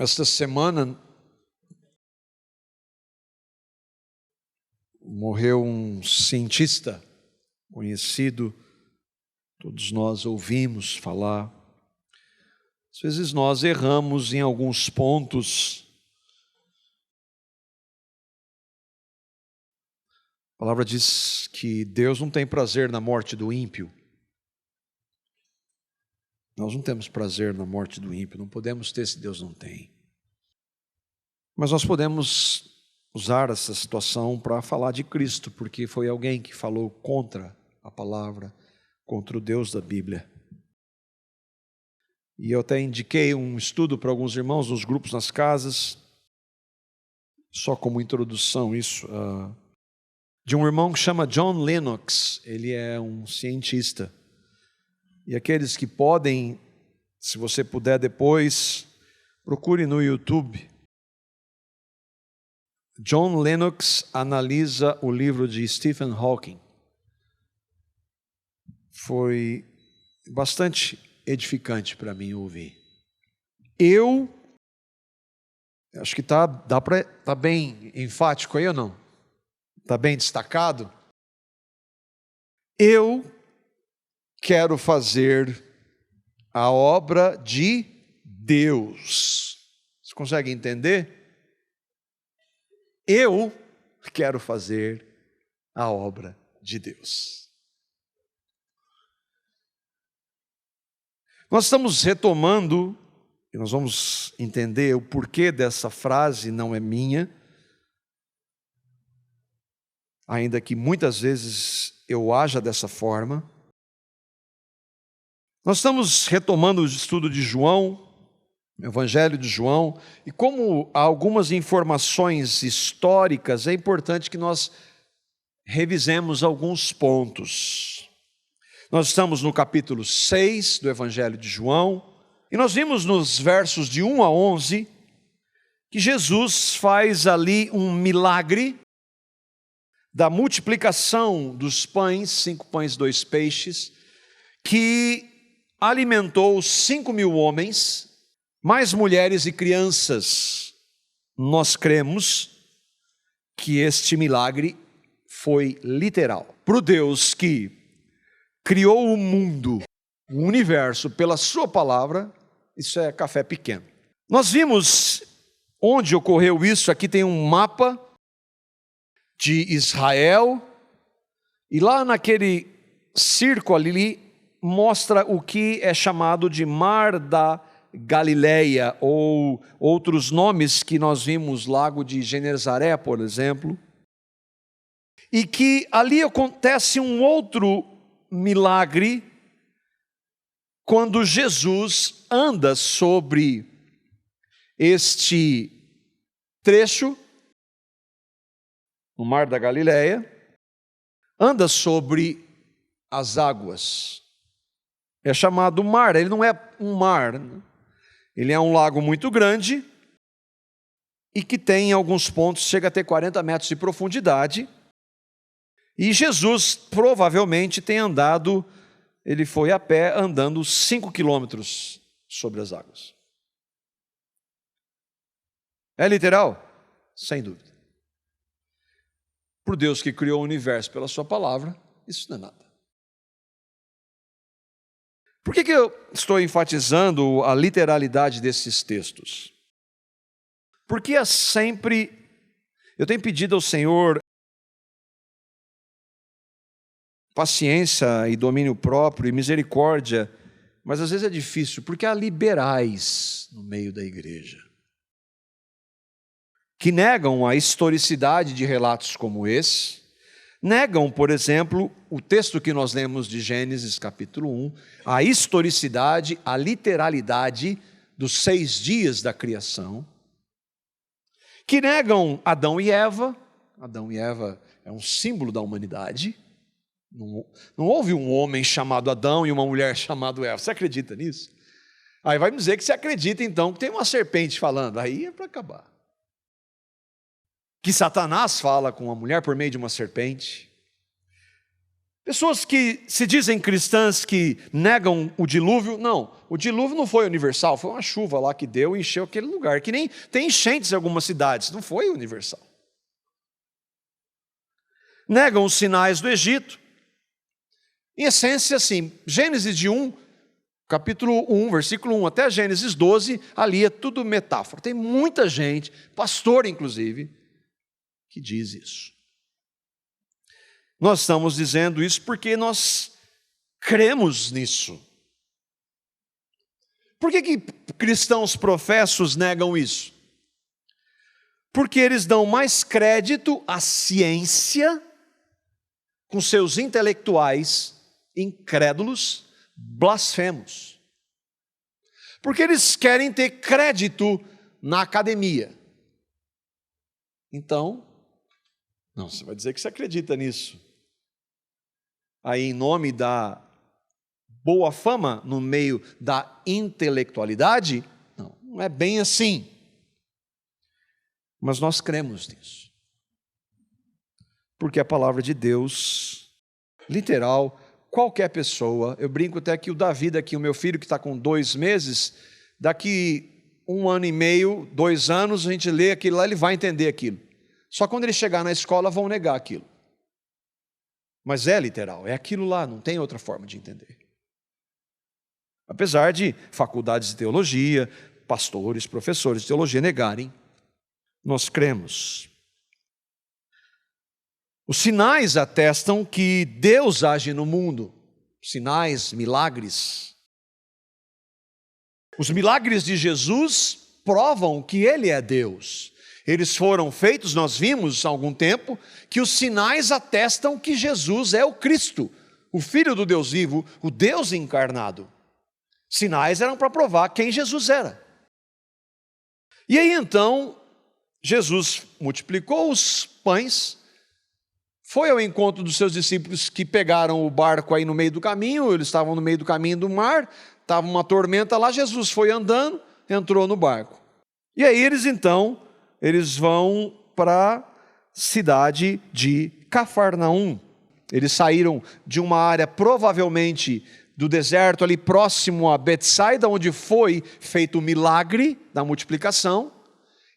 Esta semana morreu um cientista conhecido, todos nós ouvimos falar. Às vezes nós erramos em alguns pontos. A palavra diz que Deus não tem prazer na morte do ímpio. Nós não temos prazer na morte do ímpio, não podemos ter se Deus não tem. Mas nós podemos usar essa situação para falar de Cristo, porque foi alguém que falou contra a palavra, contra o Deus da Bíblia. E eu até indiquei um estudo para alguns irmãos nos grupos, nas casas, só como introdução isso, de um irmão que chama John Lennox. Ele é um cientista. E aqueles que podem, se você puder depois, procure no YouTube. John Lennox analisa o livro de Stephen Hawking. Foi bastante edificante para mim ouvir. Eu acho que tá bem enfático aí ou não? Está bem destacado? Eu quero fazer a obra de Deus. Você consegue entender? Eu quero fazer a obra de Deus. Nós estamos retomando, e nós vamos entender o porquê dessa frase, não é minha, ainda que muitas vezes eu haja dessa forma. Nós estamos retomando o estudo de João, o Evangelho de João, e como há algumas informações históricas, é importante que nós revisemos alguns pontos. Nós estamos no capítulo 6 do Evangelho de João, e nós vimos nos versos de 1 a 11, que Jesus faz ali um milagre da multiplicação dos pães, 5 pães, 2 peixes, que alimentou 5.000 homens, mais mulheres e crianças. Nós cremos que este milagre foi literal. Para o Deus que criou o mundo, o universo, pela sua palavra, isso é café pequeno. Nós vimos onde ocorreu isso. Aqui tem um mapa de Israel, e lá naquele círculo ali, mostra o que é chamado de Mar da Galileia, ou outros nomes que nós vimos, Lago de Genezaré, por exemplo, e que ali acontece um outro milagre, quando Jesus anda sobre este trecho, no Mar da Galileia, anda sobre as águas. É chamado mar, ele não é um mar, ele é um lago muito grande e que tem em alguns pontos, chega a ter 40 metros de profundidade. E Jesus provavelmente tem andado, ele foi a pé andando 5 quilômetros sobre as águas. É literal? Sem dúvida. Por Deus que criou o universo pela sua palavra, isso não é nada. Por que eu estou enfatizando a literalidade desses textos? Porque eu tenho pedido ao Senhor paciência e domínio próprio e misericórdia, mas às vezes é difícil, porque há liberais no meio da igreja, que negam a historicidade de relatos como esse, negam, por exemplo, o texto que nós lemos de Gênesis capítulo 1, a historicidade, a literalidade dos 6 dias da criação, que negam Adão e Eva. Adão e Eva é um símbolo da humanidade. Não houve um homem chamado Adão e uma mulher chamada Eva. Você acredita nisso? Aí vai me dizer que você acredita então que tem uma serpente falando. Aí é para acabar. Que Satanás fala com uma mulher por meio de uma serpente. Pessoas que se dizem cristãs que negam o dilúvio, não, o dilúvio não foi universal, foi uma chuva lá que deu e encheu aquele lugar, que nem tem enchentes em algumas cidades, não foi universal. Negam os sinais do Egito. Em essência, assim, Gênesis de 1, capítulo 1, versículo 1, até Gênesis 12, ali é tudo metáfora. Tem muita gente, pastor inclusive, que diz isso. Nós estamos dizendo isso porque nós cremos nisso. Por que cristãos professos negam isso? Porque eles dão mais crédito à ciência com seus intelectuais incrédulos, blasfemos. Porque eles querem ter crédito na academia. Então, não, você vai dizer que você acredita nisso. Aí, em nome da boa fama, no meio da intelectualidade, não é bem assim. Mas nós cremos nisso. Porque a palavra de Deus, literal, qualquer pessoa, eu brinco até que o Davi daqui, o meu filho que está com 2 meses, daqui 1 ano e meio, 2 anos, a gente lê aquilo lá, ele vai entender aquilo. Só quando ele chegar na escola vão negar aquilo. Mas é literal, é aquilo lá, não tem outra forma de entender. Apesar de faculdades de teologia, pastores, professores de teologia negarem, nós cremos. Os sinais atestam que Deus age no mundo. Sinais, milagres. Os milagres de Jesus provam que Ele é Deus. Eles foram feitos, nós vimos há algum tempo, que os sinais atestam que Jesus é o Cristo, o Filho do Deus vivo, o Deus encarnado. Sinais eram para provar quem Jesus era. E aí então, Jesus multiplicou os pães, foi ao encontro dos seus discípulos que pegaram o barco aí no meio do caminho, eles estavam no meio do caminho do mar, estava uma tormenta lá, Jesus foi andando, entrou no barco. E aí eles vão para a cidade de Cafarnaum. Eles saíram de uma área provavelmente do deserto ali próximo a Betsaida, onde foi feito o milagre da multiplicação.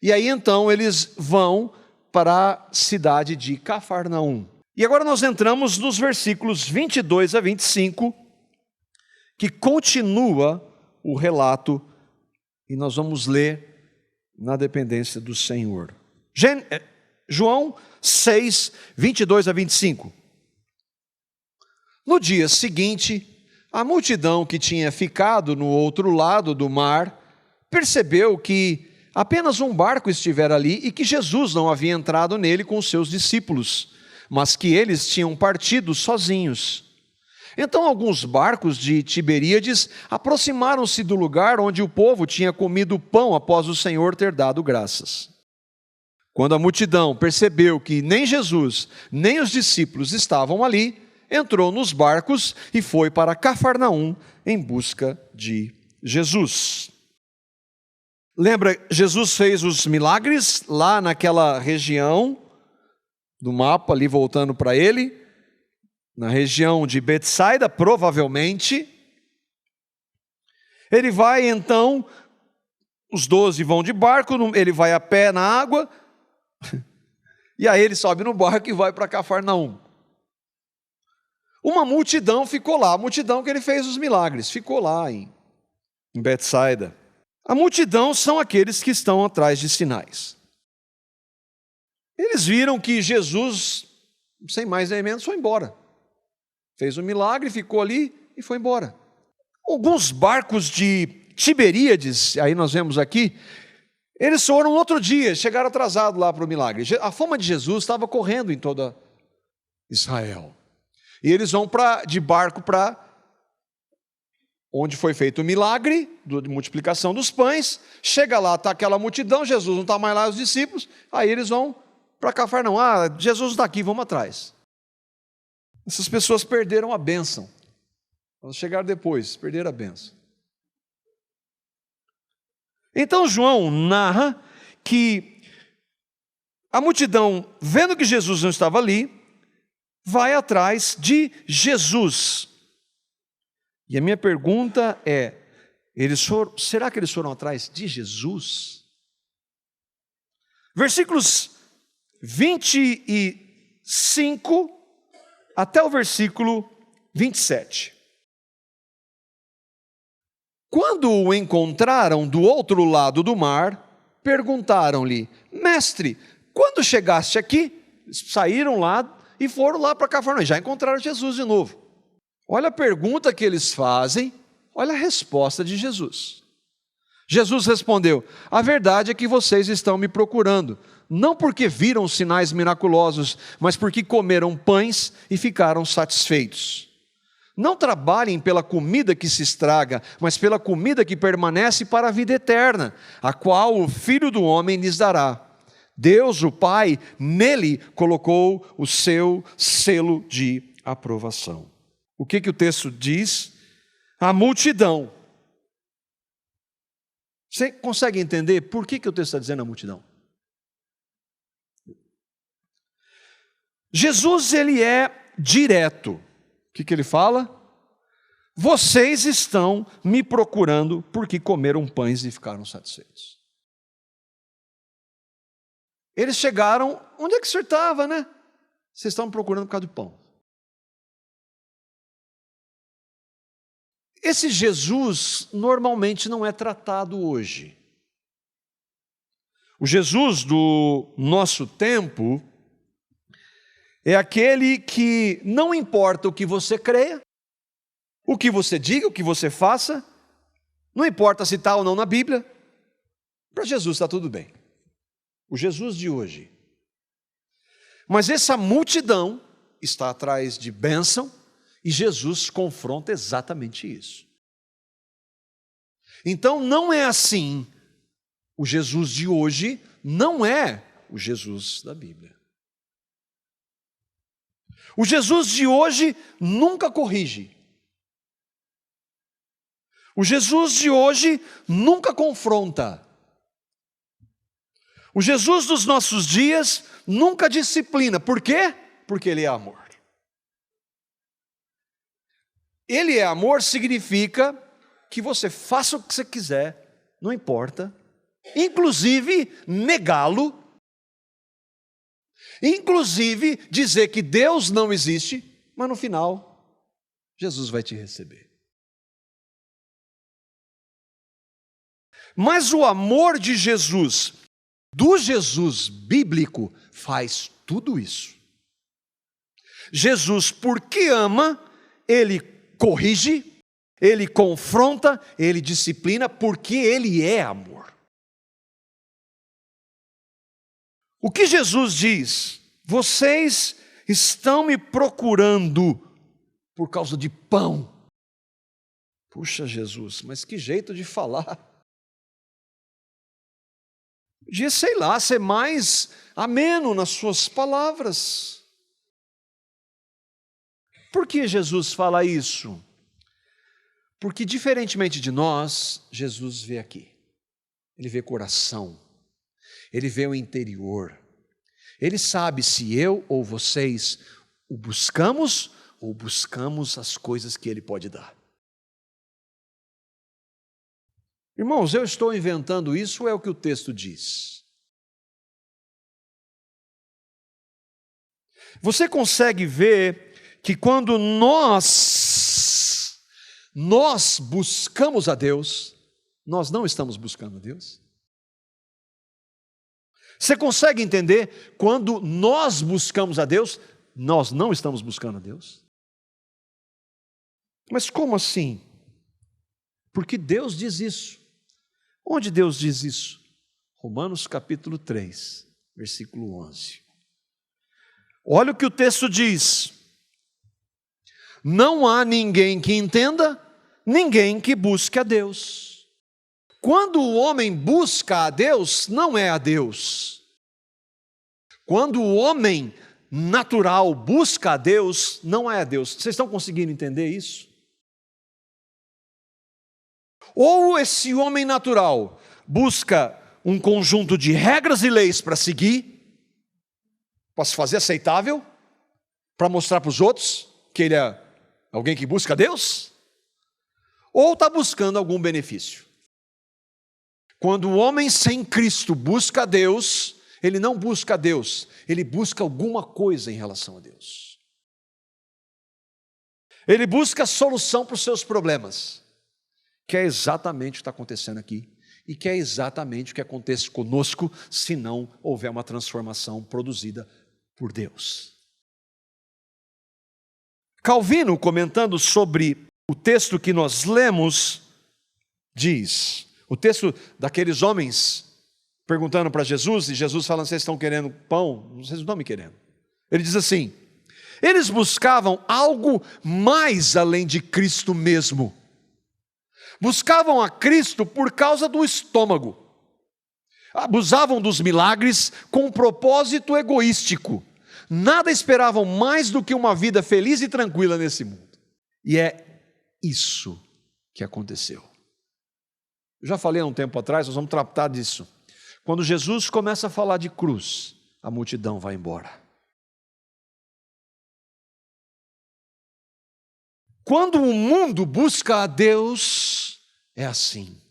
E aí então eles vão para a cidade de Cafarnaum. E agora nós entramos nos versículos 22 a 25, que continua o relato, e nós vamos ler na dependência do Senhor. João 6, 22 a 25. No dia seguinte, a multidão que tinha ficado no outro lado do mar percebeu que apenas um barco estivera ali e que Jesus não havia entrado nele com os seus discípulos, mas que eles tinham partido sozinhos. Então alguns barcos de Tiberíades aproximaram-se do lugar onde o povo tinha comido pão após o Senhor ter dado graças. Quando a multidão percebeu que nem Jesus, nem os discípulos estavam ali, entrou nos barcos e foi para Cafarnaum em busca de Jesus. Lembra, Jesus fez os milagres lá naquela região do mapa, ali voltando para ele, na região de Betsaida, provavelmente. Ele vai então, os 12 vão de barco, ele vai a pé na água, e aí ele sobe no barco e vai para Cafarnaum. Uma multidão ficou lá, a multidão que ele fez os milagres, ficou lá em Betsaida. A multidão são aqueles que estão atrás de sinais. Eles viram que Jesus, sem mais nem menos, foi embora. Fez um milagre, ficou ali e foi embora. Alguns barcos de Tiberíades, aí nós vemos aqui, eles foram outro dia, chegaram atrasados lá para o milagre. A fama de Jesus estava correndo em toda Israel. E eles vão de barco para onde foi feito o milagre de multiplicação dos pães. Chega lá, está aquela multidão, Jesus não está mais lá, os discípulos. Aí eles vão para Cafarnaum. Jesus está aqui, vamos atrás. Essas pessoas perderam a bênção. Elas chegaram depois, perderam a bênção. Então João narra que a multidão, vendo que Jesus não estava ali, vai atrás de Jesus. E a minha pergunta é, será que eles foram atrás de Jesus? Versículos 25 até o versículo 27. Quando o encontraram do outro lado do mar, perguntaram-lhe: Mestre, quando chegaste aqui? Saíram lá e foram lá para Cafarnaum. Já encontraram Jesus de novo. Olha a pergunta que eles fazem, olha a resposta de Jesus. Jesus respondeu: a verdade é que vocês estão me procurando, não porque viram sinais miraculosos, mas porque comeram pães e ficaram satisfeitos. Não trabalhem pela comida que se estraga, mas pela comida que permanece para a vida eterna, a qual o Filho do Homem lhes dará. Deus, o Pai, nele colocou o seu selo de aprovação. O que o texto diz? A multidão. Você consegue entender por que o texto está dizendo a multidão? Jesus, ele é direto. O que ele fala? Vocês estão me procurando porque comeram pães e ficaram satisfeitos. Eles chegaram, onde é que o senhor estava, né? Vocês estavam procurando por causa do pão. Esse Jesus normalmente não é tratado hoje. O Jesus do nosso tempo é aquele que não importa o que você creia, o que você diga, o que você faça, não importa se está ou não na Bíblia, para Jesus está tudo bem. O Jesus de hoje. Mas essa multidão está atrás de bênção e Jesus confronta exatamente isso. Então não é assim. O Jesus de hoje não é o Jesus da Bíblia. O Jesus de hoje nunca corrige. O Jesus de hoje nunca confronta. O Jesus dos nossos dias nunca disciplina. Por quê? Porque Ele é amor. Ele é amor significa que você faça o que você quiser, não importa. Inclusive negá-lo. Inclusive dizer que Deus não existe, mas no final, Jesus vai te receber. Mas o amor de Jesus, do Jesus bíblico, faz tudo isso. Jesus, porque ama, Ele corrige, Ele confronta, Ele disciplina, porque Ele é amor. O que Jesus diz? Vocês estão me procurando por causa de pão. Puxa, Jesus, mas que jeito de falar. Podia, sei lá, ser mais ameno nas suas palavras. Por que Jesus fala isso? Porque, diferentemente de nós, Jesus vê aqui. Ele vê coração. Ele vê o interior. Ele sabe se eu ou vocês o buscamos ou buscamos as coisas que Ele pode dar. Irmãos, eu estou inventando isso ou é o que o texto diz? Você consegue ver que quando nós buscamos a Deus, nós não estamos buscando a Deus? Você consegue entender? Quando nós buscamos a Deus, nós não estamos buscando a Deus? Mas como assim? Porque Deus diz isso. Onde Deus diz isso? Romanos capítulo 3, versículo 11. Olha o que o texto diz. Não há ninguém que entenda, ninguém que busque a Deus. Quando o homem busca a Deus, não é a Deus. Quando o homem natural busca a Deus, não é a Deus. Vocês estão conseguindo entender isso? Ou esse homem natural busca um conjunto de regras e leis para seguir, para se fazer aceitável, para mostrar para os outros que ele é alguém que busca Deus? Ou está buscando algum benefício? Quando o homem sem Cristo busca Deus, ele não busca Deus, ele busca alguma coisa em relação a Deus. Ele busca solução para os seus problemas, que é exatamente o que está acontecendo aqui, e que é exatamente o que acontece conosco se não houver uma transformação produzida por Deus. Calvino, comentando sobre o texto que nós lemos, diz, o texto daqueles homens perguntando para Jesus, e Jesus falando, vocês estão querendo pão? Vocês não estão me querendo. Ele diz assim, eles buscavam algo mais além de Cristo mesmo. Buscavam a Cristo por causa do estômago. Abusavam dos milagres com um propósito egoístico. Nada esperavam mais do que uma vida feliz e tranquila nesse mundo. E é isso que aconteceu. Eu já falei há um tempo atrás, nós vamos tratar disso. Quando Jesus começa a falar de cruz, a multidão vai embora. Quando o mundo busca a Deus, é assim.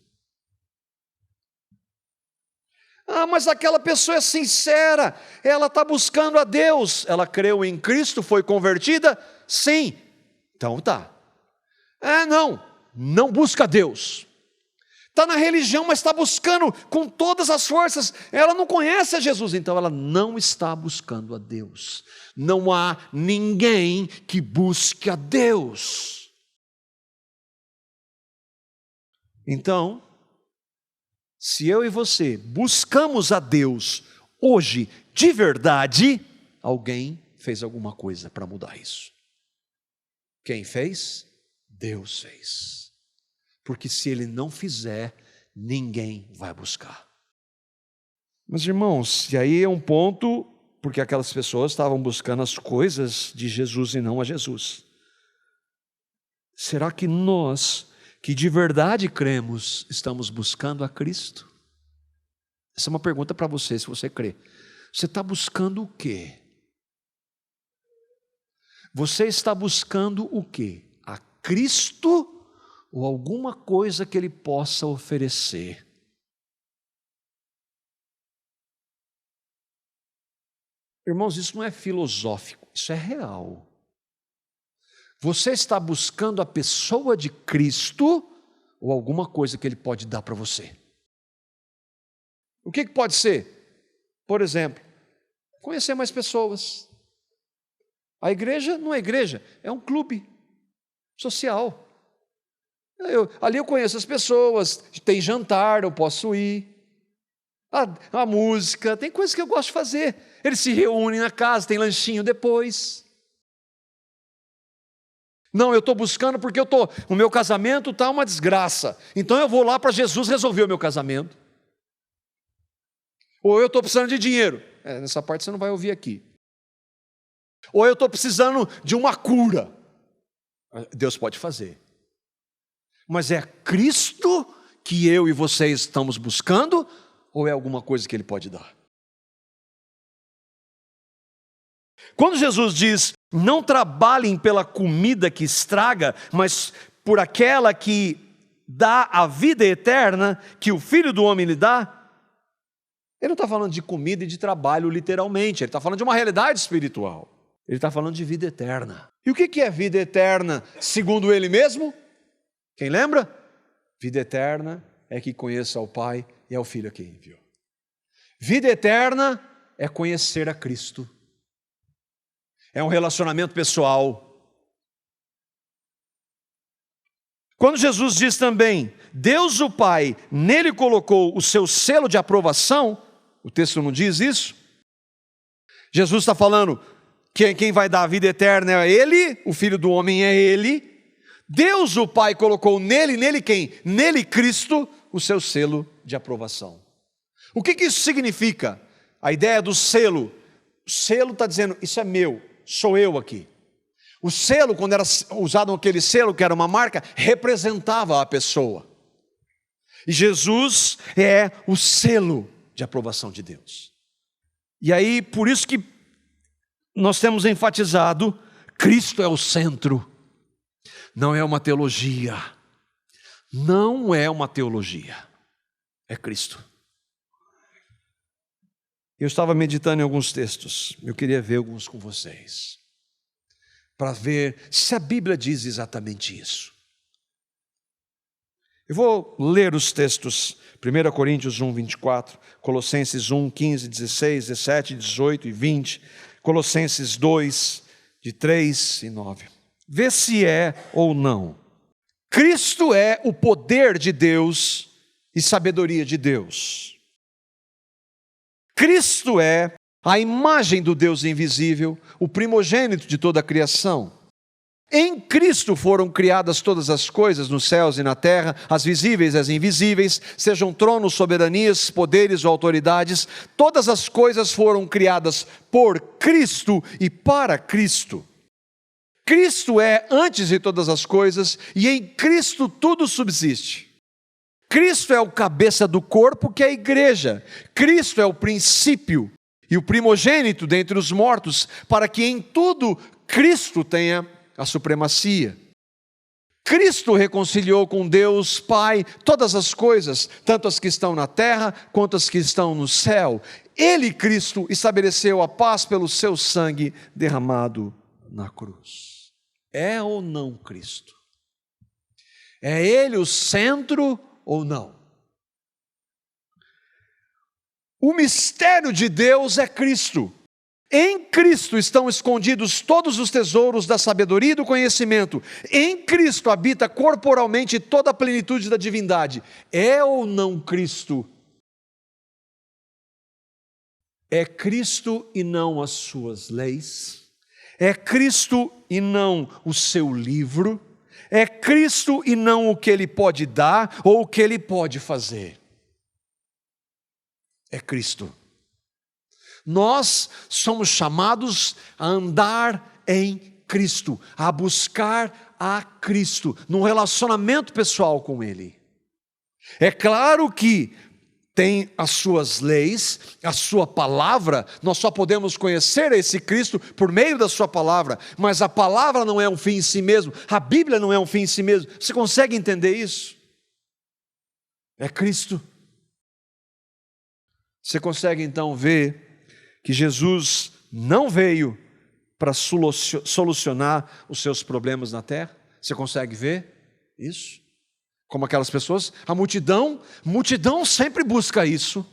Ah, mas aquela pessoa é sincera, ela está buscando a Deus, ela creu em Cristo, foi convertida? Sim. Então tá. Não busca a Deus. Está na religião, mas está buscando com todas as forças. Ela não conhece a Jesus, então ela não está buscando a Deus. Não há ninguém que busque a Deus. Então, se eu e você buscamos a Deus hoje de verdade, alguém fez alguma coisa para mudar isso. Quem fez? Deus fez. Porque se Ele não fizer, ninguém vai buscar. Mas irmãos, e aí é um ponto, porque aquelas pessoas estavam buscando as coisas de Jesus e não a Jesus. Será que nós, que de verdade cremos, estamos buscando a Cristo? Essa é uma pergunta para você, se você crê. Você está buscando o quê? Você está buscando o quê? A Cristo ou alguma coisa que Ele possa oferecer? Irmãos, isso não é filosófico, isso é real. Você está buscando a pessoa de Cristo ou alguma coisa que Ele pode dar para você? O que pode ser? Por exemplo, conhecer mais pessoas. A igreja não é igreja, é um clube social. Ali eu conheço as pessoas, tem jantar, eu posso ir. A música, tem coisas que eu gosto de fazer. Eles se reúnem na casa, tem lanchinho depois. Não, eu estou buscando porque o meu casamento está uma desgraça. Então eu vou lá para Jesus resolver o meu casamento. Ou eu estou precisando de dinheiro. Nessa parte você não vai ouvir aqui. Ou eu estou precisando de uma cura. Deus pode fazer. Mas é Cristo que eu e vocês estamos buscando? Ou é alguma coisa que Ele pode dar? Quando Jesus diz, não trabalhem pela comida que estraga, mas por aquela que dá a vida eterna, que o Filho do Homem lhe dá, Ele não está falando de comida e de trabalho literalmente, Ele está falando de uma realidade espiritual. Ele está falando de vida eterna. E o que é vida eterna, segundo Ele mesmo? Quem lembra? Vida eterna é que conheça ao Pai e ao Filho a quem enviou. Vida eterna é conhecer a Cristo. É um relacionamento pessoal. Quando Jesus diz também, Deus o Pai, nele colocou o seu selo de aprovação, o texto não diz isso? Jesus está falando que quem vai dar a vida eterna é Ele, o Filho do Homem é Ele. Deus o Pai colocou nele quem? Nele Cristo, o seu selo de aprovação. O que isso significa? A ideia do selo. O selo está dizendo, isso é meu, sou eu aqui. O selo, quando era usado aquele selo, que era uma marca, representava a pessoa. E Jesus é o selo de aprovação de Deus. E aí, por isso que nós temos enfatizado, Cristo é o centro. Não é uma teologia. Não é uma teologia. É Cristo. Eu estava meditando em alguns textos. Eu queria ver alguns com vocês, para ver se a Bíblia diz exatamente isso. Eu vou ler os textos, 1 Coríntios 1, 24, Colossenses 1, 15, 16, 17, 18 e 20, Colossenses 2, de 3 e 9. Vê se é ou não. Cristo é o poder de Deus e sabedoria de Deus. Cristo é a imagem do Deus invisível, o primogênito de toda a criação. Em Cristo foram criadas todas as coisas, nos céus e na terra, as visíveis e as invisíveis, sejam tronos, soberanias, poderes ou autoridades, todas as coisas foram criadas por Cristo e para Cristo. Cristo é antes de todas as coisas e em Cristo tudo subsiste. Cristo é o cabeça do corpo, que é a igreja. Cristo é o princípio e o primogênito dentre os mortos, para que em tudo Cristo tenha a supremacia. Cristo reconciliou com Deus Pai todas as coisas, tanto as que estão na terra quanto as que estão no céu. Ele, Cristo, estabeleceu a paz pelo seu sangue derramado na cruz. É ou não Cristo? É Ele o centro ou não? O mistério de Deus é Cristo. Em Cristo estão escondidos todos os tesouros da sabedoria e do conhecimento. Em Cristo habita corporalmente toda a plenitude da divindade. É ou não Cristo? É Cristo e não as suas leis. É Cristo e não o seu livro. É Cristo e não o que Ele pode dar ou o que Ele pode fazer. É Cristo. Nós somos chamados a andar em Cristo, a buscar a Cristo, num relacionamento pessoal com Ele. É claro que tem as suas leis, a sua palavra, nós só podemos conhecer esse Cristo por meio da sua palavra, mas a palavra não é um fim em si mesmo, a Bíblia não é um fim em si mesmo. Você consegue entender isso? É Cristo. Você consegue então ver que Jesus não veio para solucionar os seus problemas na terra? Você consegue ver isso? Como aquelas pessoas, a multidão sempre busca isso.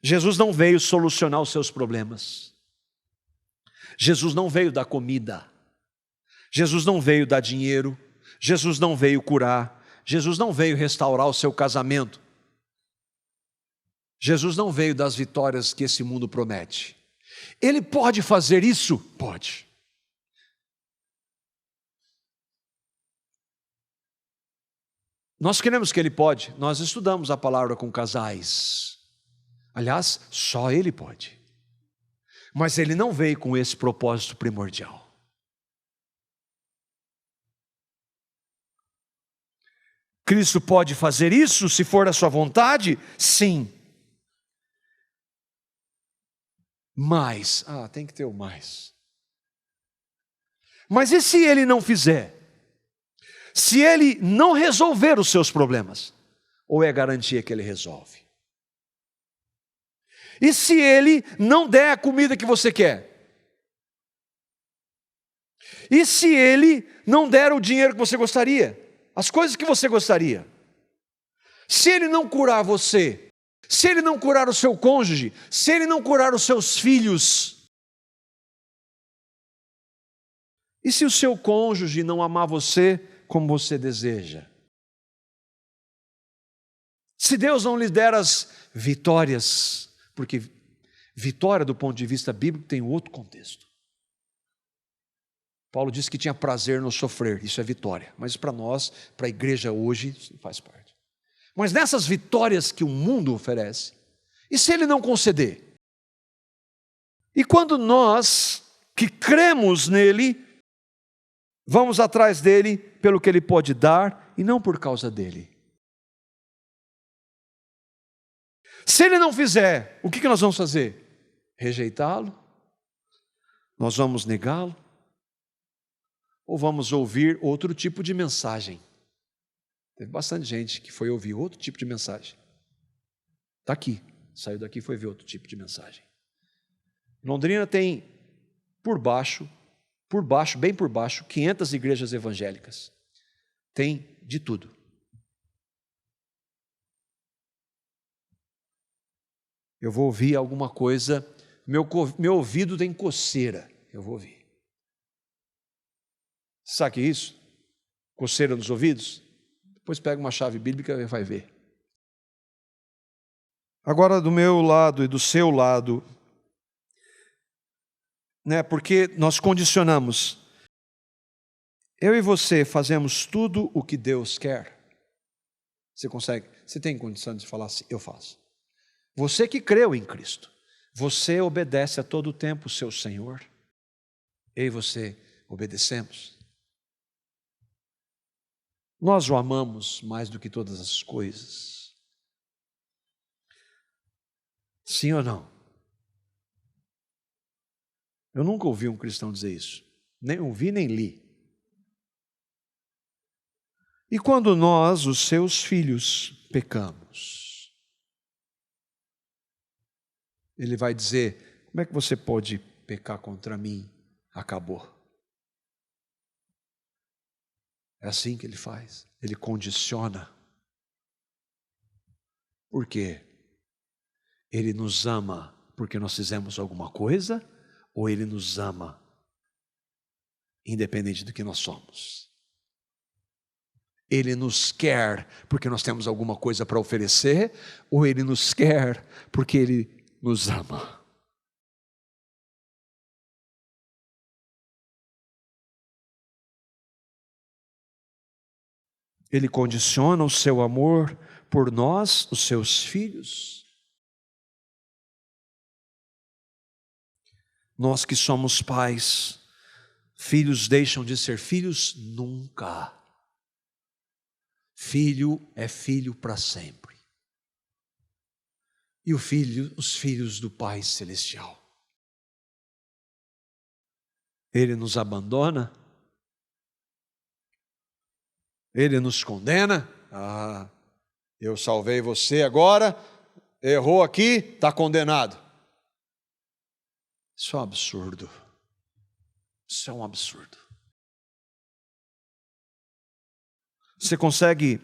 Jesus não veio solucionar os seus problemas. Jesus não veio dar comida. Jesus não veio dar dinheiro. Jesus não veio curar. Jesus não veio restaurar o seu casamento. Jesus não veio das vitórias que esse mundo promete. Ele pode fazer isso? Pode. Nós queremos que Ele pode. Nós estudamos a palavra com casais. Aliás, só Ele pode. Mas Ele não veio com esse propósito primordial. Cristo pode fazer isso se for a sua vontade? Sim. Mas, tem que ter o mais. Mas e se Ele não fizer? Se Ele não resolver os seus problemas? Ou é garantia que Ele resolve? E se Ele não der a comida que você quer? E se Ele não der o dinheiro que você gostaria? As coisas que você gostaria? Se Ele não curar você? Se Ele não curar o seu cônjuge? Se Ele não curar os seus filhos? E se o seu cônjuge não amar você como você deseja? Se Deus não lhe der as vitórias, porque vitória do ponto de vista bíblico tem outro contexto. Paulo disse que tinha prazer no sofrer, isso é vitória. Mas para nós, para a igreja hoje, isso faz parte. Mas nessas vitórias que o mundo oferece, e se Ele não conceder? E quando nós, que cremos nele, vamos atrás dele pelo que Ele pode dar e não por causa dele. Se Ele não fizer, o que nós vamos fazer? Rejeitá-lo? Nós vamos negá-lo? Ou vamos ouvir outro tipo de mensagem? Teve bastante gente que foi ouvir outro tipo de mensagem. Está aqui, saiu daqui e foi ver outro tipo de mensagem. Londrina tem bem por baixo, 500 igrejas evangélicas. Tem de tudo. Eu vou ouvir alguma coisa, meu ouvido tem coceira, eu vou ouvir. Sabe o que é isso? Coceira nos ouvidos? Depois pega uma chave bíblica e vai ver. Agora, do meu lado e do seu lado, porque nós condicionamos. Eu e você fazemos tudo o que Deus quer. Você consegue? Você tem condição de falar assim? Eu faço. Você que creu em Cristo, você obedece a todo tempo o seu Senhor. Eu e você obedecemos. Nós o amamos mais do que todas as coisas. Sim ou não? Eu nunca ouvi um cristão dizer isso. Nem ouvi, nem li. E quando nós, os seus filhos, pecamos, ele vai dizer: como é que você pode pecar contra mim? Acabou. É assim que ele faz. Ele condiciona. Por quê? Ele nos ama porque nós fizemos alguma coisa, ou ele nos ama independente do que nós somos? Ele nos quer porque nós temos alguma coisa para oferecer, ou ele nos quer porque ele nos ama? Ele condiciona o seu amor por nós, os seus filhos. Nós que somos pais, filhos deixam de ser filhos nunca. Filho é filho para sempre. E os filhos do Pai Celestial. Ele nos abandona? Ele nos condena? Eu salvei você agora, errou aqui, está condenado. Isso é um absurdo. Isso é um absurdo. Você consegue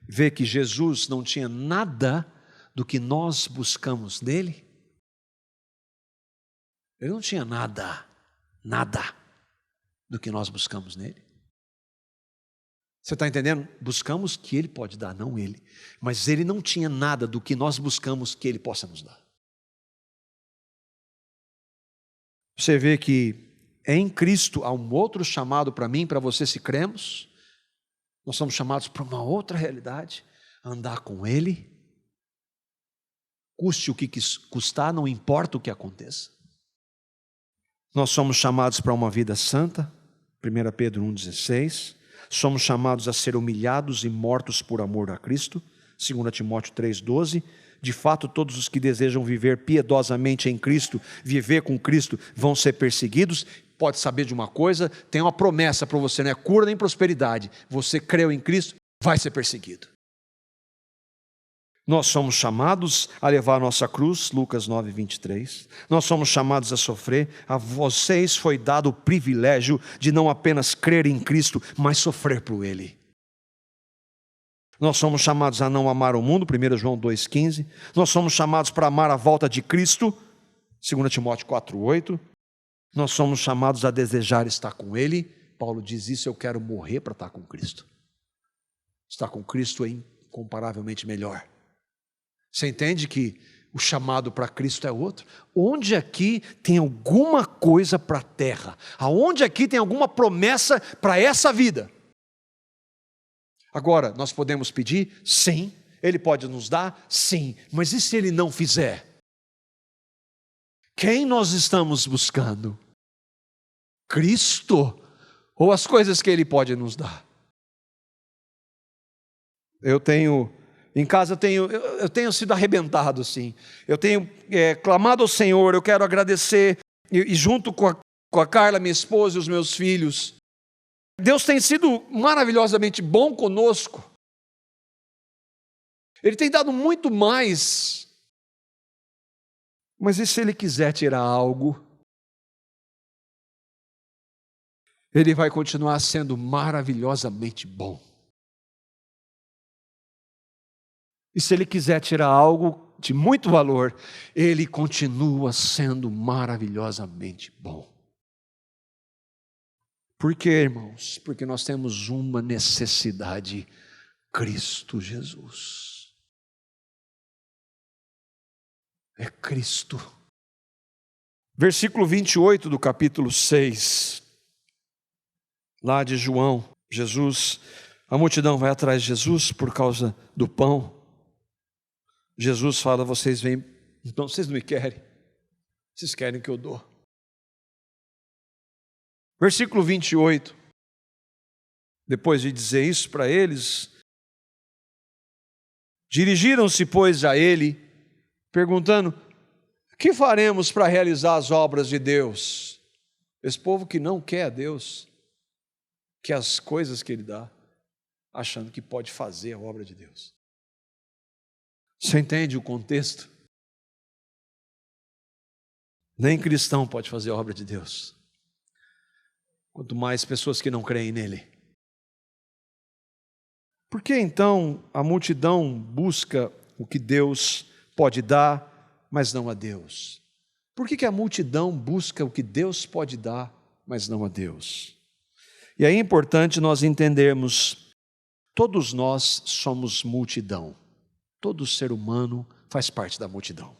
ver que Jesus não tinha nada do que nós buscamos nele? Ele não tinha nada do que nós buscamos nele. Você está entendendo? Buscamos o que ele pode dar, não ele. Mas ele não tinha nada do que nós buscamos que ele possa nos dar. Você vê que em Cristo há um outro chamado para mim, para você, se cremos. Nós somos chamados para uma outra realidade, andar com ele, custe o que custar, não importa o que aconteça. Nós somos chamados para uma vida santa, 1 Pedro 1,16. Somos chamados a ser humilhados e mortos por amor a Cristo, 2 Timóteo 3,12. De fato, todos os que desejam viver piedosamente em Cristo, viver com Cristo, vão ser perseguidos. Pode saber de uma coisa, tem uma promessa para você, não é cura nem prosperidade. Você creu em Cristo, vai ser perseguido. Nós somos chamados a levar a nossa cruz, Lucas 9:23. Nós somos chamados a sofrer. A vocês foi dado o privilégio de não apenas crer em Cristo, mas sofrer por Ele. Nós somos chamados a não amar o mundo, 1 João 2,15. Nós somos chamados para amar a volta de Cristo, 2 Timóteo 4,8. Nós somos chamados a desejar estar com Ele. Paulo diz isso: eu quero morrer para estar com Cristo. Estar com Cristo é incomparavelmente melhor. Você entende que o chamado para Cristo é outro? Onde aqui tem alguma coisa para a terra? Aonde aqui tem alguma promessa para essa vida? Agora, nós podemos pedir? Sim. Ele pode nos dar? Sim. Mas e se Ele não fizer? Quem nós estamos buscando? Cristo? Ou as coisas que Ele pode nos dar? Em casa eu tenho sido arrebentado, sim. Eu tenho clamado ao Senhor, eu quero agradecer, e junto com com a Carla, minha esposa e os meus filhos. Deus tem sido maravilhosamente bom conosco. Ele tem dado muito mais. Mas e se Ele quiser tirar algo? Ele vai continuar sendo maravilhosamente bom. E se Ele quiser tirar algo de muito valor, Ele continua sendo maravilhosamente bom. Por quê, irmãos? Porque nós temos uma necessidade: Cristo Jesus. É Cristo. Versículo 28 do capítulo 6, lá de João. Jesus, a multidão vai atrás de Jesus por causa do pão. Jesus fala: vocês vêm, então vocês não me querem, vocês querem que eu dou. Versículo 28, depois de dizer isso para eles, dirigiram-se, pois, a ele, perguntando: que faremos para realizar as obras de Deus? Esse povo que não quer a Deus, que as coisas que Ele dá, achando que pode fazer a obra de Deus. Você entende o contexto? Nem cristão pode fazer a obra de Deus. Quanto mais pessoas que não creem nele. Por que então a multidão busca o que Deus pode dar, mas não a Deus? Por que a multidão busca o que Deus pode dar, mas não a Deus? E aí é importante nós entendermos, todos nós somos multidão. Todo ser humano faz parte da multidão.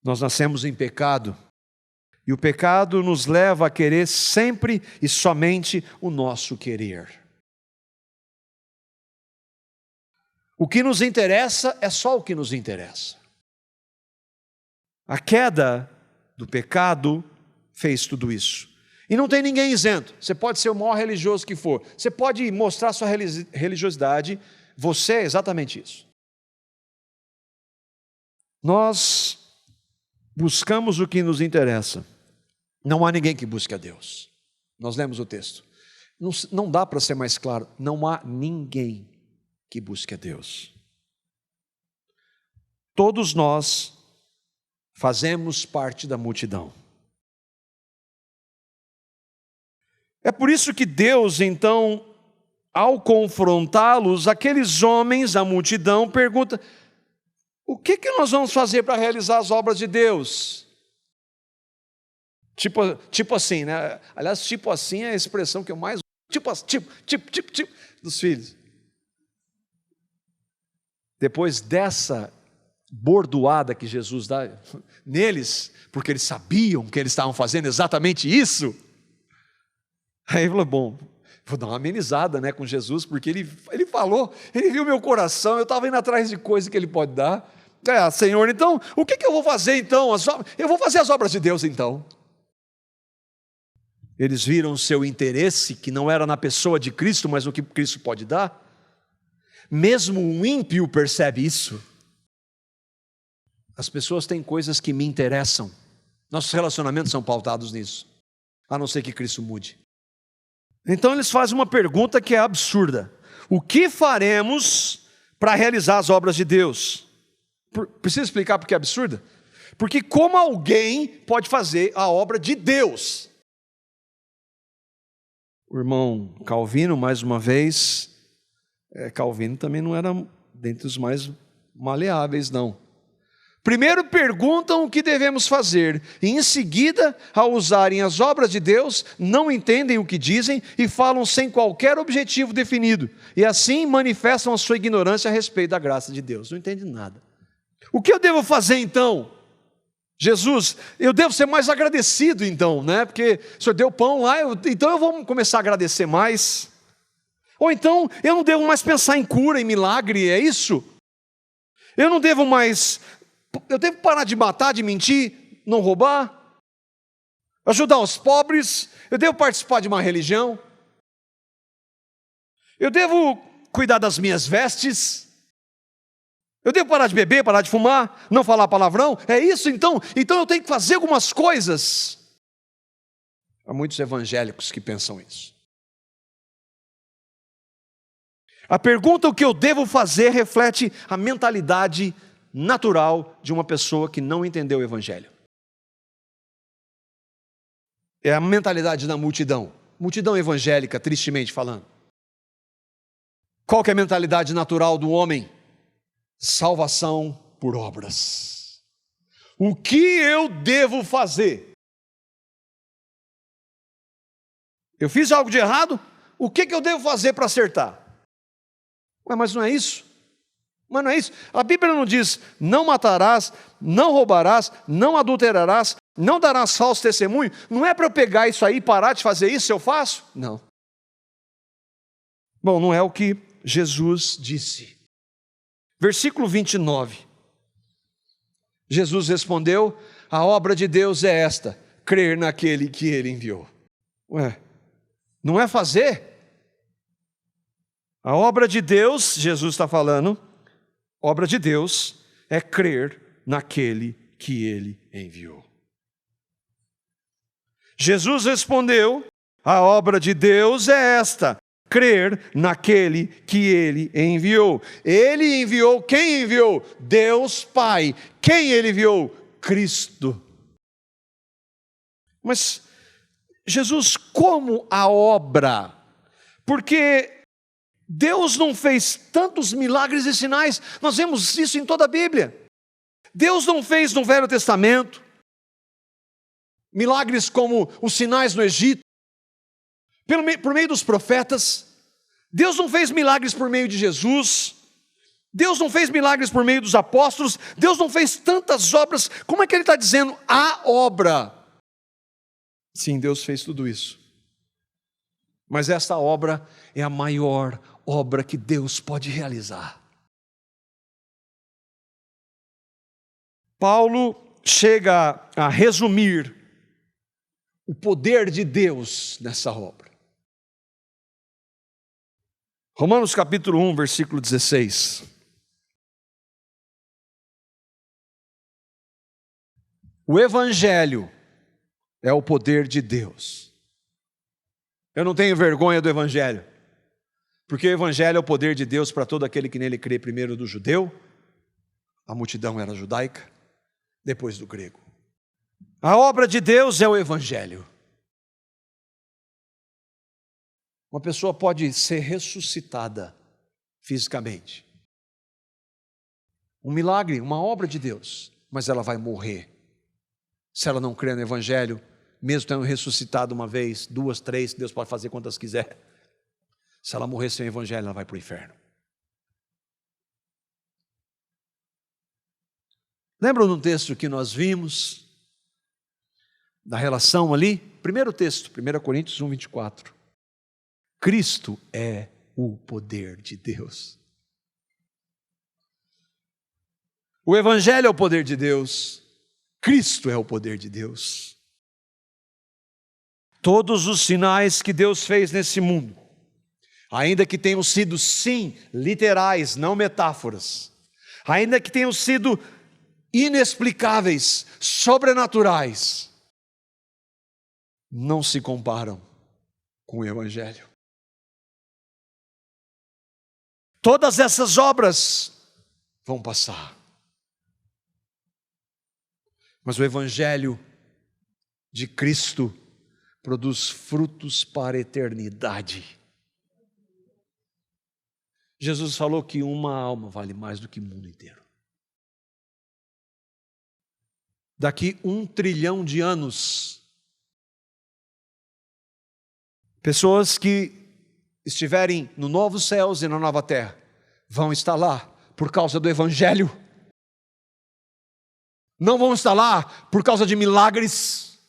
Nós nascemos em pecado. E o pecado nos leva a querer sempre e somente o nosso querer. O que nos interessa é só o que nos interessa. A queda do pecado fez tudo isso. E não tem ninguém isento. Você pode ser o maior religioso que for. Você pode mostrar sua religiosidade. Você é exatamente isso. Nós buscamos o que nos interessa. Não há ninguém que busque a Deus. Nós lemos o texto. Não dá para ser mais claro. Não há ninguém que busque a Deus. Todos nós fazemos parte da multidão. É por isso que Deus, então, ao confrontá-los, aqueles homens, a multidão, pergunta: o que nós vamos fazer para realizar as obras de Deus? Tipo assim, né? Aliás, tipo assim é a expressão que eu mais... Tipo dos filhos. Depois dessa bordoada que Jesus dá neles, porque eles sabiam que eles estavam fazendo exatamente isso, aí ele falou: bom, vou dar uma amenizada, né, com Jesus, porque ele falou, ele viu meu coração, eu estava indo atrás de coisa que ele pode dar. Senhor, então, o que eu vou fazer então? Eu vou fazer as obras de Deus então. Eles viram o seu interesse, que não era na pessoa de Cristo, mas no que Cristo pode dar. Mesmo um ímpio percebe isso. As pessoas têm coisas que me interessam. Nossos relacionamentos são pautados nisso, a não ser que Cristo mude. Então eles fazem uma pergunta que é absurda: o que faremos para realizar as obras de Deus? Preciso explicar porque é absurda? Porque como alguém pode fazer a obra de Deus? O irmão Calvino, mais uma vez, Calvino também não era dentre os mais maleáveis, não. Primeiro perguntam o que devemos fazer, e em seguida, ao usarem as obras de Deus, não entendem o que dizem e falam sem qualquer objetivo definido, e assim manifestam a sua ignorância a respeito da graça de Deus. Não entendem nada. O que eu devo fazer então? Jesus, eu devo ser mais agradecido então, né? Porque o Senhor deu pão lá, então eu vou começar a agradecer mais. Ou então, eu não devo mais pensar em cura, em milagre, é isso? Eu devo parar de matar, de mentir, não roubar, ajudar os pobres, eu devo participar de uma religião, eu devo cuidar das minhas vestes, Eu devo parar de beber, parar de fumar, não falar palavrão? É isso então? Então eu tenho que fazer algumas coisas. Há muitos evangélicos que pensam isso. A pergunta o que eu devo fazer reflete a mentalidade natural de uma pessoa que não entendeu o evangelho. É a mentalidade da multidão evangélica, tristemente falando. Qual que é a mentalidade natural do homem? Salvação por obras. O que eu devo fazer? Eu fiz algo de errado? O que eu devo fazer para acertar? Ué, mas não é isso? Mas não é isso? A Bíblia não diz, não matarás, não roubarás, não adulterarás, não darás falso testemunho. Não é para eu pegar isso aí e parar de fazer isso, eu faço? Não. Bom, não é o que Jesus disse. Versículo 29. Jesus respondeu, a obra de Deus é esta, crer naquele que Ele enviou. Ué, não é fazer? A obra de Deus, Jesus está falando, obra de Deus é crer naquele que Ele enviou. Jesus respondeu, a obra de Deus é esta, crer naquele que Ele enviou. Ele enviou, quem enviou? Deus Pai. Quem Ele enviou? Cristo. Mas, Jesus, como a obra? Porque Deus não fez tantos milagres e sinais, nós vemos isso em toda a Bíblia. Deus não fez no Velho Testamento milagres como os sinais no Egito, por meio dos profetas. Deus não fez milagres por meio de Jesus. Deus não fez milagres por meio dos apóstolos. Deus não fez tantas obras. Como é que Ele está dizendo a obra? Sim, Deus fez tudo isso. Mas esta obra é a maior obra que Deus pode realizar. Paulo chega a resumir o poder de Deus nessa obra. Romanos capítulo 1, versículo 16. O Evangelho é o poder de Deus. Eu não tenho vergonha do Evangelho, porque o Evangelho é o poder de Deus para todo aquele que nele crê, primeiro do judeu, a multidão era judaica, depois do grego. A obra de Deus é o Evangelho. Uma pessoa pode ser ressuscitada fisicamente. Um milagre, uma obra de Deus, mas ela vai morrer. Se ela não crê no Evangelho, mesmo tendo ressuscitado uma vez, duas, três, Deus pode fazer quantas quiser. Se ela morrer sem o Evangelho, ela vai para o inferno. Lembram de um texto que nós vimos, da relação ali? Primeiro texto, 1 Coríntios 1, 24. Cristo é o poder de Deus. O Evangelho é o poder de Deus. Cristo é o poder de Deus. Todos os sinais que Deus fez nesse mundo, ainda que tenham sido, sim, literais, não metáforas, ainda que tenham sido inexplicáveis, sobrenaturais, não se comparam com o Evangelho. Todas essas obras vão passar, mas o Evangelho de Cristo produz frutos para a eternidade. Jesus falou que uma alma vale mais do que o mundo inteiro. Daqui 1 trilhão de anos, pessoas que estiverem no novo céus e na nova terra, vão estar lá por causa do Evangelho. Não vão estar lá por causa de milagres,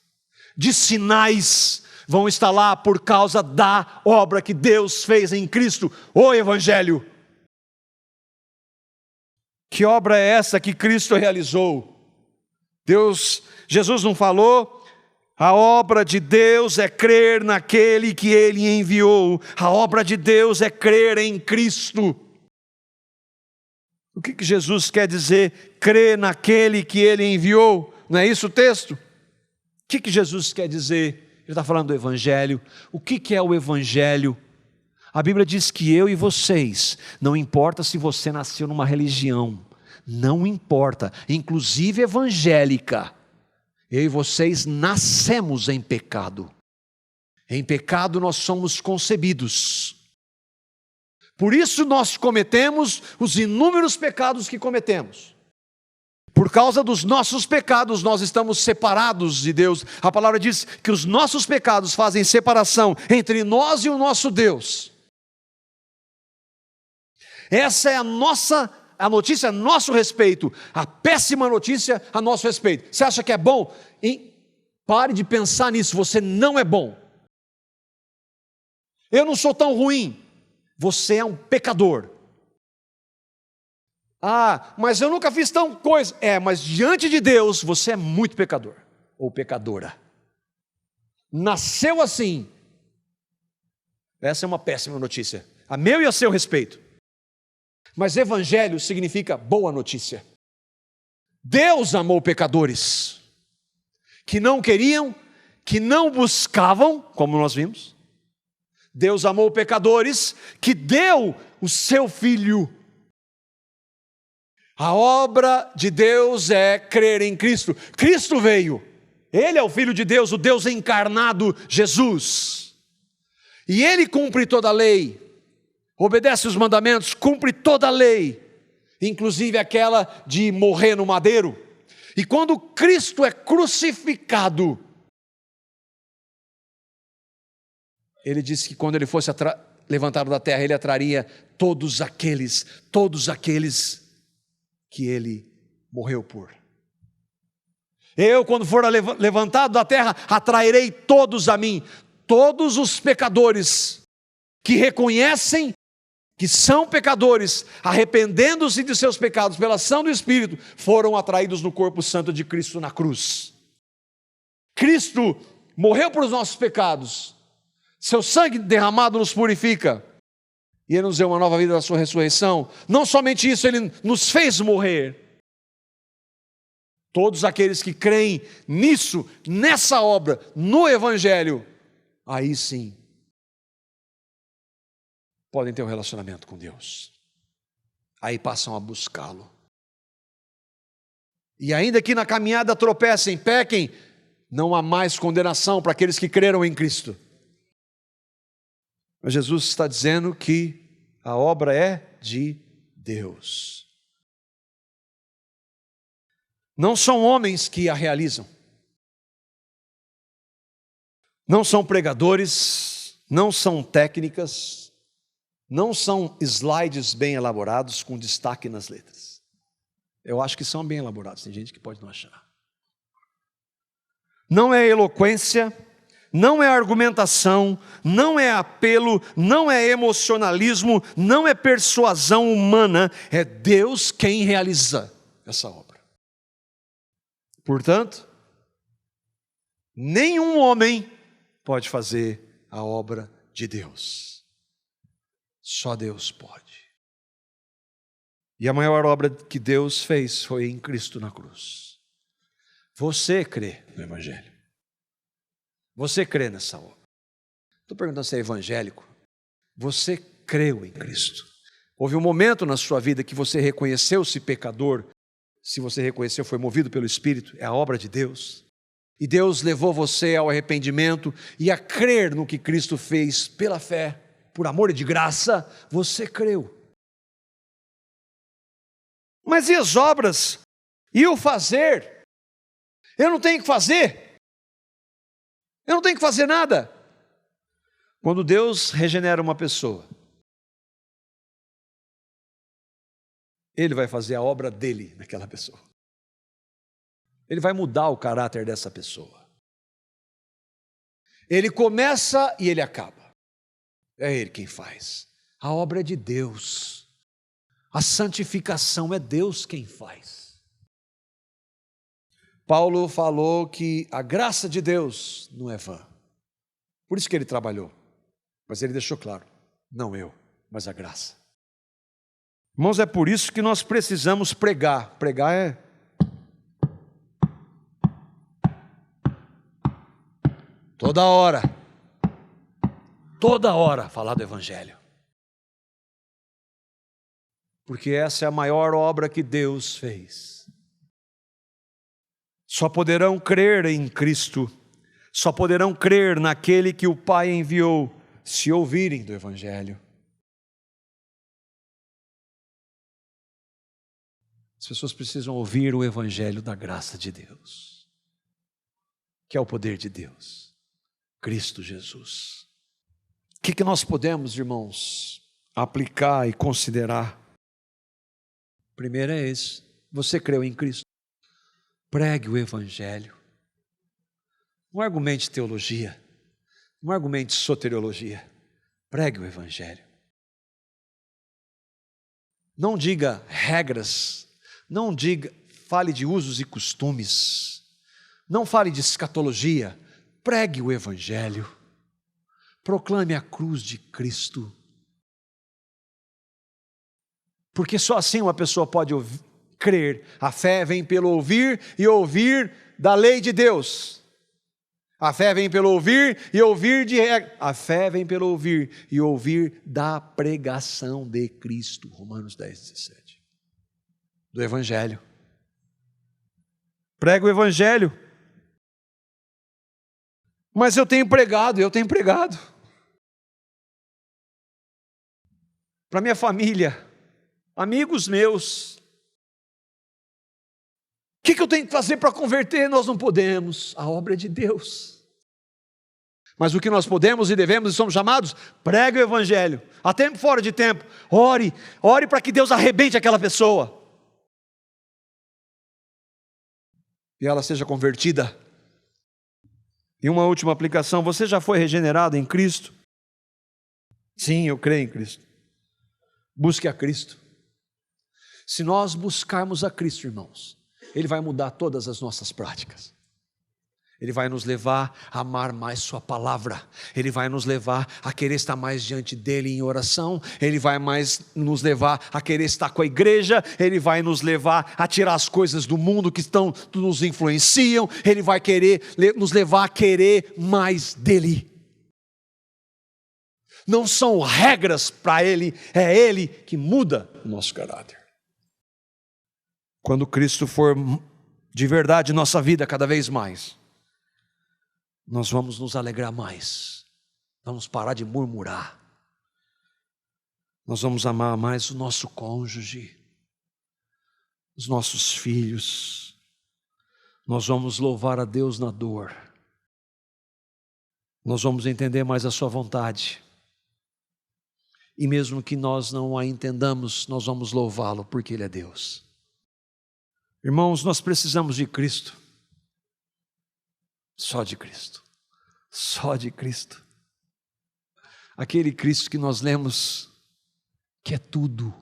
de sinais, vão estar lá por causa da obra que Deus fez em Cristo, o Evangelho. Que obra é essa que Cristo realizou? Jesus não falou? A obra de Deus é crer naquele que Ele enviou. A obra de Deus é crer em Cristo. O que Jesus quer dizer? Crê naquele que Ele enviou. Não é isso o texto? O que Jesus quer dizer? Ele está falando do Evangelho. O que é o Evangelho? A Bíblia diz que eu e vocês, não importa se você nasceu numa religião, não importa, inclusive evangélica, eu e vocês nascemos em pecado. Em pecado nós somos concebidos. Por isso nós cometemos os inúmeros pecados que cometemos. Por causa dos nossos pecados nós estamos separados de Deus. A palavra diz que os nossos pecados fazem separação entre nós e o nosso Deus. Essa é a notícia a nosso respeito, a péssima notícia a nosso respeito. Você acha que é bom? Pare de pensar nisso, você não é bom. Eu não sou tão ruim, você é um pecador. Ah, mas eu nunca fiz tão coisa. Mas diante de Deus você é muito pecador, ou pecadora. Nasceu assim. Essa é uma péssima notícia, a meu e a seu respeito. Mas evangelho significa boa notícia. Deus amou pecadores que não queriam, que não buscavam, como nós vimos. Deus amou pecadores que deu o seu Filho. A obra de Deus é crer em Cristo. Cristo veio, Ele é o Filho de Deus, o Deus encarnado, Jesus. E Ele cumpre toda a lei. Obedece os mandamentos, cumpre toda a lei, inclusive aquela de morrer no madeiro. E quando Cristo é crucificado, Ele disse que quando Ele fosse levantado da terra, Ele atraria todos aqueles que Ele morreu por. Eu, quando for levantado da terra, atrairei todos a mim, todos os pecadores que reconhecem que são pecadores, arrependendo-se de seus pecados pela ação do Espírito, foram atraídos no corpo santo de Cristo na cruz. Cristo morreu por os nossos pecados, seu sangue derramado nos purifica, e Ele nos deu uma nova vida da sua ressurreição. Não somente isso, Ele nos fez morrer. Todos aqueles que creem nisso, nessa obra, no Evangelho, aí sim podem ter um relacionamento com Deus. Aí passam a buscá-lo. E ainda que na caminhada tropecem, pequem, não há mais condenação para aqueles que creram em Cristo. Mas Jesus está dizendo que a obra é de Deus. Não são homens que a realizam. Não são pregadores, não são técnicas, não são slides bem elaborados com destaque nas letras. Eu acho que são bem elaborados, tem gente que pode não achar. Não é eloquência, não é argumentação, não é apelo, não é emocionalismo, não é persuasão humana, é Deus quem realiza essa obra. Portanto, nenhum homem pode fazer a obra de Deus. Só Deus pode. E a maior obra que Deus fez foi em Cristo na cruz. Você crê no Evangelho? Você crê nessa obra? Estou perguntando se é evangélico. Você creu em Cristo? Houve um momento na sua vida que você reconheceu-se pecador. Se você reconheceu, foi movido pelo Espírito, é a obra de Deus. E Deus levou você ao arrependimento e a crer no que Cristo fez pela fé. Por amor e de graça, você creu. Mas e as obras? E o fazer? Eu não tenho que fazer. Eu não tenho que fazer nada. Quando Deus regenera uma pessoa, Ele vai fazer a obra dele naquela pessoa. Ele vai mudar o caráter dessa pessoa. Ele começa e Ele acaba. É Ele quem faz. A obra é de Deus. A santificação é Deus quem faz. Paulo falou que a graça de Deus não é vã. Por isso que ele trabalhou. Mas ele deixou claro, não eu, mas a graça. Irmãos, é por isso que nós precisamos pregar. Pregar é toda hora falar do Evangelho. Porque essa é a maior obra que Deus fez. Só poderão crer em Cristo, só poderão crer naquele que o Pai enviou, se ouvirem do Evangelho. As pessoas precisam ouvir o Evangelho da graça de Deus, que é o poder de Deus, Cristo Jesus. O que nós podemos, irmãos, aplicar e considerar? Primeiro é esse: você creu em Cristo, pregue o Evangelho. Não argumente teologia, não argumente soteriologia, pregue o Evangelho. Não diga regras, não fale de usos e costumes, não fale de escatologia, pregue o Evangelho, proclame a cruz de Cristo. Porque só assim uma pessoa pode crer. A fé vem pelo ouvir e ouvir da lei de Deus. A fé vem pelo ouvir e ouvir de regra. A fé vem pelo ouvir e ouvir da pregação de Cristo. Romanos 10:17. Do Evangelho. Prega o Evangelho. Mas eu tenho pregado. Para minha família, amigos meus. O que eu tenho que fazer para converter? Nós não podemos. A obra é de Deus. Mas o que nós podemos e devemos e somos chamados? Pregue o Evangelho. A tempo, fora de tempo. Ore para que Deus arrebente aquela pessoa. E ela seja convertida. E uma última aplicação: você já foi regenerado em Cristo? Sim, eu creio em Cristo. Busque a Cristo. Se nós buscarmos a Cristo, irmãos, Ele vai mudar todas as nossas práticas. Ele vai nos levar a amar mais sua palavra. Ele vai nos levar a querer estar mais diante dele em oração. Ele vai nos levar a querer estar com a igreja. Ele vai nos levar a tirar as coisas do mundo que nos influenciam. Ele vai nos levar a querer mais dele. Não são regras para ele, é ele que muda o nosso caráter. Quando Cristo for de verdade em nossa vida cada vez mais, nós vamos nos alegrar mais, vamos parar de murmurar, nós vamos amar mais o nosso cônjuge, os nossos filhos, nós vamos louvar a Deus na dor, nós vamos entender mais a sua vontade, e mesmo que nós não a entendamos, nós vamos louvá-lo porque Ele é Deus. Irmãos, nós precisamos de Cristo. Só de Cristo. Só de Cristo. Aquele Cristo que nós lemos, que é tudo.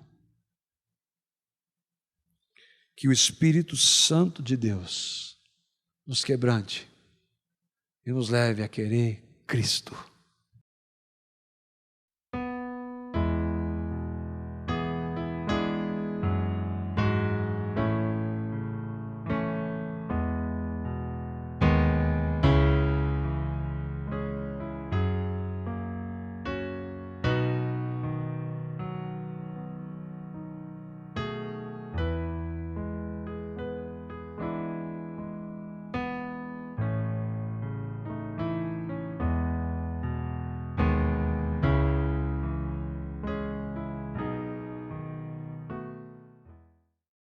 Que o Espírito Santo de Deus nos quebrante e nos leve a querer Cristo.